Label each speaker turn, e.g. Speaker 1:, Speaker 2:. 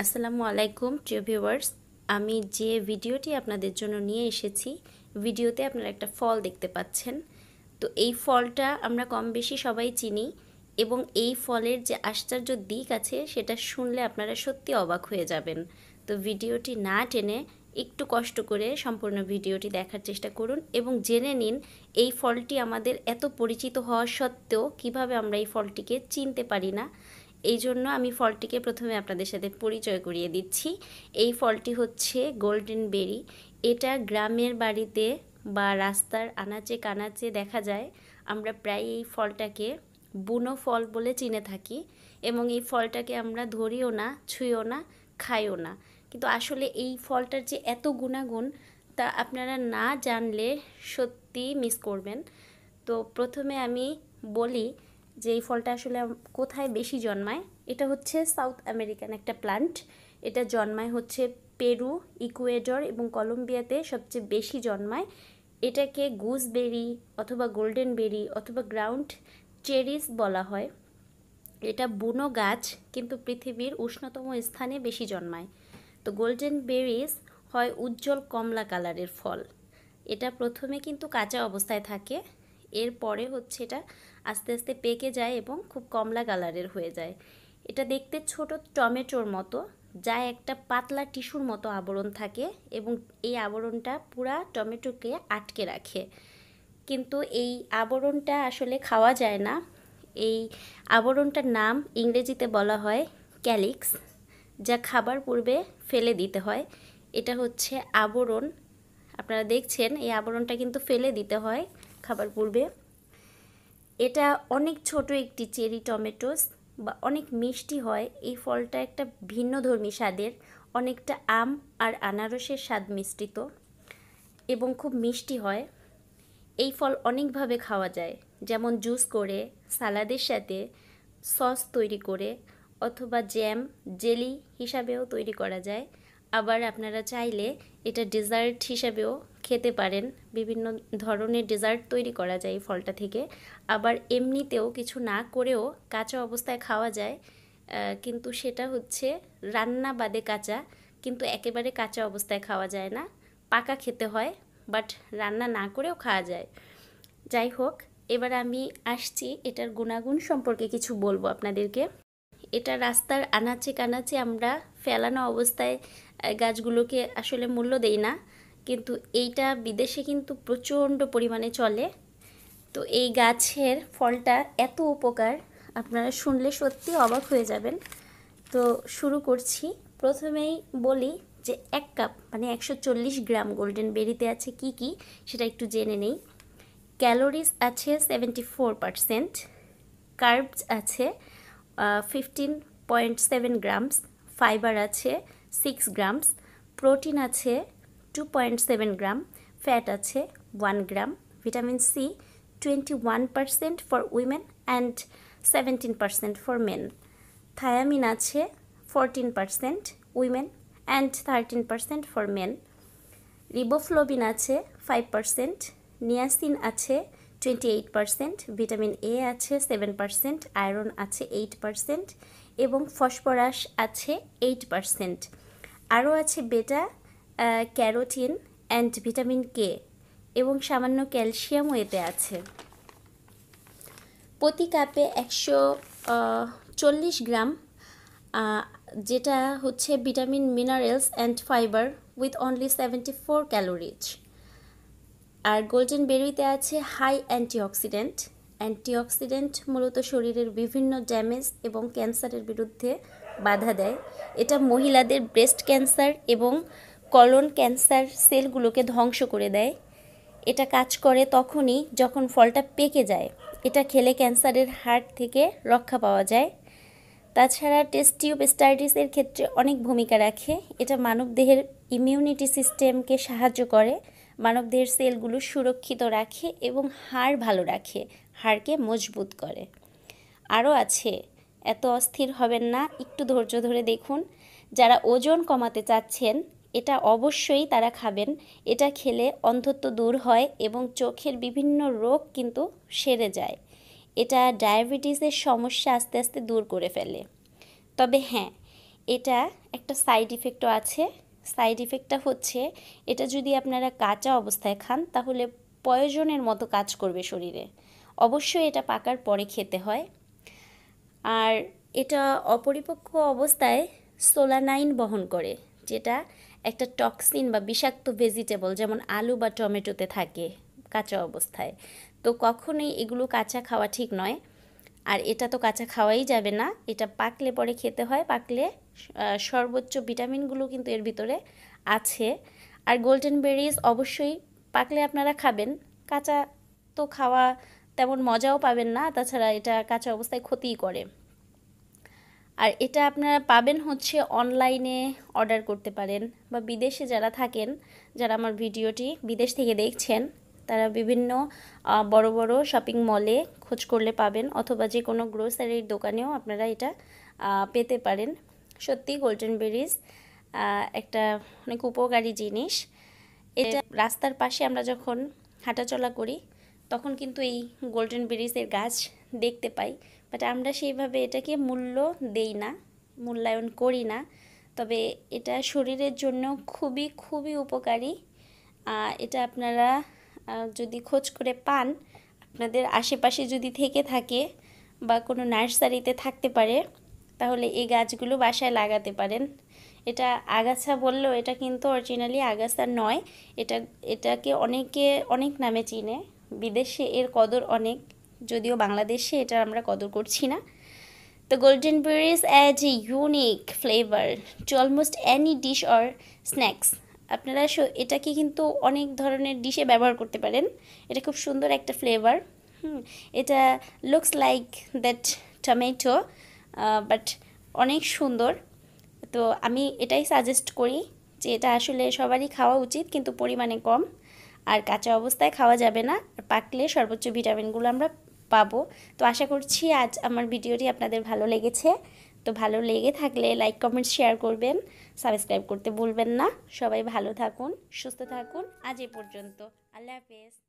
Speaker 1: আসসালামু আলাইকুম প্রিয় ভিউয়ার্স, আমি যে ভিডিওটি আপনাদের জন্য নিয়ে এসেছি, ভিডিওতে আপনারা একটা ফল দেখতে পাচ্ছেন। তো এই ফলটা আমরা কম বেশি সবাই চিনি এবং এই ফলের যে আশ্চর্য দিক আছে সেটা শুনলে আপনারা সত্যি অবাক হয়ে যাবেন। তো ভিডিওটি না টেনে একটু কষ্ট করে সম্পূর্ণ ভিডিওটি দেখার চেষ্টা করুন এবং জেনে নিন এই ফলটি আমাদের এত পরিচিত হওয়া সত্ত্বেও কিভাবে আমরা এই ফলটিকে চিনতে পারি না। এই জন্য আমি ফলটিকে প্রথমে আপনাদের সাথে পরিচয় করিয়ে দিচ্ছি। এই ফলটি হচ্ছে গোল্ডেন বেরি। এটা গ্রামের বাড়িতে বা রাস্তার আনাচে কানাচে দেখা যায়। আমরা প্রায় এই ফলটাকে বুনো ফল বলে চিনে থাকি এবং এই ফলটাকে আমরা ধরিও না, ছুঁইও না, খাইও না। কিন্তু আসলে এই ফলটার যে এত গুণাগুণ তা আপনারা না জানলে সত্যি মিস করবেন। তো প্রথমে আমি বলি যে এই ফলটা আসলে কোথায় বেশি জন্মায়। এটা হচ্ছে সাউথ আমেরিকান একটা প্লান্ট। এটা জন্মায় হচ্ছে পেরু, ইকুয়েডর এবং কলম্বিয়াতে সবচেয়ে বেশি জন্মায়। এটাকে গুসবেরি অথবা গোল্ডেন বেরি অথবা গ্রাউন্ড চেরিস বলা হয়। এটা বুনো গাছ কিন্তু পৃথিবীর উষ্ণতম স্থানে বেশি জন্মায়। তো গোল্ডেন বেরিজ হয় উজ্জ্বল কমলা কালারের ফল। এটা প্রথমে কিন্তু কাঁচা অবস্থায় থাকে, এরপরে হচ্ছে এটা আস্তে আস্তে পেকে যায় এবং খুব কমলা কালারের হয়ে যায়। এটা দেখতে ছোট টমেটোর মতো, যা একটা পাতলা টিস্যুর মতো আবরণ থাকে এবং এই আবরণটা পুরা টমেটোকে আটকে রাখে। কিন্তু এই আবরণটা আসলে খাওয়া যায় না। এই আবরণটার নাম ইংরেজিতে বলা হয় ক্যালিক্স, যা খাবার পূর্বে ফেলে দিতে হয়। এটা হচ্ছে আবরণ। আপনারা দেখছেন এই আবরণটা কিন্তু ফেলে দিতে হয় খাবার পূর্বে। এটা অনেক ছোট একটি চেরি টমেটোস বা অনেক মিষ্টি হয়। এই ফলটা একটা ভিন্নধর্মী স্বাদের, অনেকটা আম আর আনারসের স্বাদ মিশ্রিত এবং খুব মিষ্টি হয়। এই ফল অনেকভাবে খাওয়া যায়, যেমন জুস করে, সালাদের সাথে, সস তৈরি করে অথবা জ্যাম, জেলি হিসাবেও তৈরি করা যায়। আবার আপনারা চাইলে এটা ডেজার্ট হিসাবেও খেতে পারেন। বিভিন্ন ধরনের ডেজার্ট তৈরি করা যায় এই ফলটা থেকে। আবার এমনিতেও কিছু না করেও কাঁচা অবস্থায় খাওয়া যায়, কিন্তু সেটা হচ্ছে রান্না বাদে কাঁচা, কিন্তু একেবারে কাঁচা অবস্থায় খাওয়া যায় না, পাকা খেতে হয়, বাট রান্না না করেও খাওয়া যায়। যাই হোক, এবার আমি আসছি এটার গুণাগুণ সম্পর্কে কিছু বলবো আপনাদেরকে। এটা রাস্তার আনাচে কানাচে আমরা ফেলানো অবস্থায় গাছগুলোকে আসলে মূল্য দেই না, কিন্তু এইটা বিদেশে কিন্তু প্রচণ্ড পরিমাণে চলে। তো এই গাছের ফলটা এত উপকার, আপনারা শুনলে সত্যি অবাক হয়ে যাবেন। তো শুরু করছি। প্রথমেই বলি যে 1 কাপ মানে 140 গ্রাম গোল্ডেন বেরিতে আছে কি কি সেটা একটু জেনে নেই। ক্যালোরিজ আছে 74%, কার্বস আছে 15.7 গ্রামস, ফাইবার আছে 6 গ্রামস, প্রোটিন আছে 2.7 গ্রাম, ফ্যাট আছে 1 গ্রাম, vitamin C 21% for women and 17% for men, thiamine আছে 14% women and 13% for men, riboflavin আছে 5%, নিয়াসিন আছে 28%, ভিটামিন এ আছে 7%, আয়রন আছে 8% এবং ফসফরাস আছে 8%। আরও আছে বেটা ক্যারোটিন অ্যান্ড ভিটামিন কে এবং সামান্য ক্যালসিয়ামও এতে আছে। প্রতি কাপে 140 গ্রাম, যেটা হচ্ছে vitamin, minerals and fibre with only 74 calories. আর গোল্ডেন বেরিতে আছে হাই অ্যান্টিঅক্সিডেন্ট। অ্যান্টিঅক্সিডেন্ট মূলত শরীরের বিভিন্ন ড্যামেজ এবং ক্যান্সারের বিরুদ্ধে বাধা দেয়। এটা মহিলাদের ব্রেস্ট ক্যান্সার এবং কলন ক্যান্সার সেলগুলোকে ধ্বংস করে দেয়। এটা কাজ করে তখনই যখন ফলটা পেকে যায়। এটা খেলে ক্যান্সারের হাত থেকে রক্ষা পাওয়া যায়। তাছাড়া টেস্টিওপেস্টাইটিসের ক্ষেত্রে অনেক ভূমিকা রাখে। এটা মানবদেহের ইমিউনিটি সিস্টেমকে সাহায্য করে, মানবদেহের সেলগুলো সুরক্ষিত রাখে এবং হাড় ভালো রাখে, হাড়কে মজবুত করে। আরও আছে, এত অস্থির হবেন না, একটু ধৈর্য ধরে দেখুন। যারা ওজন কমাতে চাচ্ছেন এটা অবশ্যই তারা খাবেন। এটা খেলে অন্ধত্ব দূর হয় এবং চোখের বিভিন্ন রোগ কিন্তু সেরে যায়। এটা ডায়াবেটিসের সমস্যা আস্তে আস্তে দূর করে ফেলে। তবে হ্যাঁ, এটা একটা সাইড ইফেক্টও আছে। সাইড ইফেক্টটা হচ্ছে এটা যদি আপনারা কাঁচা অবস্থায় খান তাহলে পয়জনের মতো কাজ করবে শরীরে। অবশ্যই এটা পাকার পরে খেতে হয়। আর এটা অপরিপক্ক অবস্থায় সোলানাইন বহন করে, যেটা একটা টক্সিন বা বিষাক্ত ভেজিটেবল যেমন আলু বা টমেটোতে থাকে কাঁচা অবস্থায়। তো কখনোই এগুলো কাঁচা খাওয়া ঠিক নয়। আর এটা তো কাঁচা খাওয়াই যাবে না, এটা পাকলে পরে খেতে হয়। পাকলে সর্বোচ্চ ভিটামিনগুলো কিন্তু এর ভিতরে আছে। আর গোল্ডেন বেরিজ অবশ্যই পাকলে আপনারা খাবেন, কাঁচা তো খাওয়া তেমন মজাও পাবেন না, তাছাড়া এটা কাঁচা অবস্থায় ক্ষতিই করে। আর এটা আপনারা পাবেন হচ্ছে অনলাইনে অর্ডার করতে পারেন, বা বিদেশে যারা থাকেন, যারা আমার ভিডিওটি বিদেশ থেকে দেখছেন, তারা বিভিন্ন বড় বড় শপিং মলে খোঁজ করলে পাবেন, অথবা যে কোনো গ্রোসারির দোকানেও আপনারা এটা পেতে পারেন। সত্যি গোল্ডেন বেরিজ একটা অনেক উপকারী জিনিস। এটা রাস্তার পাশে আমরা যখন হাঁটাচলা করি তখন কিন্তু এই গোল্ডেন বেরিজের গাছ দেখতে পাই, বাট আমরা সেইভাবে এটাকে মূল্য দেই না, মূল্যায়ন করি না। তবে এটা শরীরের জন্য খুবই খুবই উপকারী। এটা আপনারা যদি খোঁজ করে পান, আপনাদের আশেপাশে যদি থেকে থাকে বা কোনো নার্সারিতে থাকতে পারে, তাহলে এই গাছগুলো বাসায় লাগাতে পারেন। এটা আগাছা বললেও এটা কিন্তু অরিজিনালি আগাছা নয়। এটাকে অনেকে অনেক নামে চিনে, বিদেশে এর কদর অনেক, যদিও বাংলাদেশে এটা আমরা কদর করছি না। The golden berries add a unique flavor to almost any dish or snacks. আপনারা এটাকে কিন্তু অনেক ধরনের ডিশে ব্যবহার করতে পারেন। এটা খুব সুন্দর একটা ফ্লেভার। এটা looks like that tomato, but অনেক সুন্দর। তো আমি এটাই সাজেস্ট করি যে এটা আসলে সবারই খাওয়া উচিত, কিন্তু পরিমাণে কম। আর কাঁচা অবস্থায় খাওয়া যাবে না, পাকলে সর্বোচ্চ ভিটামিনগুলো আমরা পাবো। তো আশা করছি আজ আমার ভিডিওটি আপনাদের ভালো লেগেছে। তো ভালো লেগে থাকলে লাইক কমেন্ট শেয়ার করবেন, সাবস্ক্রাইব করতে ভুলবেন না। সবাই ভালো থাকুন, সুস্থ থাকুন। আজ এ পর্যন্ত, আল্লাহ হাফেজ।